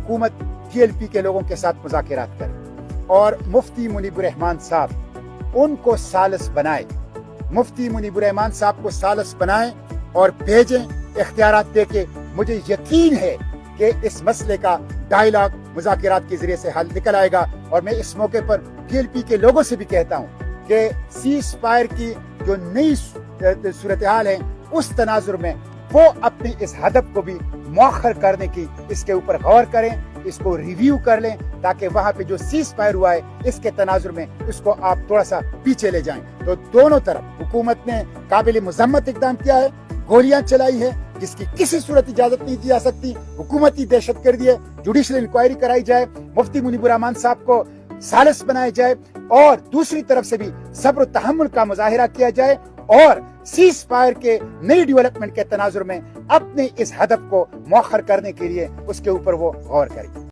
हुकूमत TLP के लोगों के साथ मुज़ाकरात करे और मुफ्ती मुनीबुर रहमान साहब उनको सालिस बनाए, मुफ्ती मुनीबुर रहमान साहब को सालिस बनाएं और भेजें इख्तियारात दे के। मुझे यकीन है कि इस मसले का डायलॉग मुज़ाकरात के जरिए से हल निकल आएगा। और मैं इस मौके पर TLP के लोगों से भी कहता हूँ कि सीज फायर की जो नई सूरत हाल है उस तनाजुर में वो अपनी इस हदफ को भी मौखर करने की इसके ऊपर गौर करें, इसको रिव्यू कर लें, ताकि वहाँ पे जो सीज फायर हुआ है इसके तनाजुर में उसको आप थोड़ा सा पीछे ले जाएं। तो दोनों तरफ हुकूमत ने काबिल मुज़म्मत इक़दाम किया है, गोलियां चलाई है जिसकी किसी सूरत इजाजत नहीं दी जा सकती, हुकूमती दहशतगर्दी है, जुडिशल इंक्वायरी कराई जाए, मुफ्ती मुनीबुर रहमान साहब को सालिस बनाया जाए और दूसरी तरफ से भी सब्र तहम्मुल का मुजाहिरा किया जाए और सीज फायर के नई डेवलपमेंट के तनाजुर में अपने इस हदफ को मौखर करने के लिए उसके ऊपर वो गौर करें।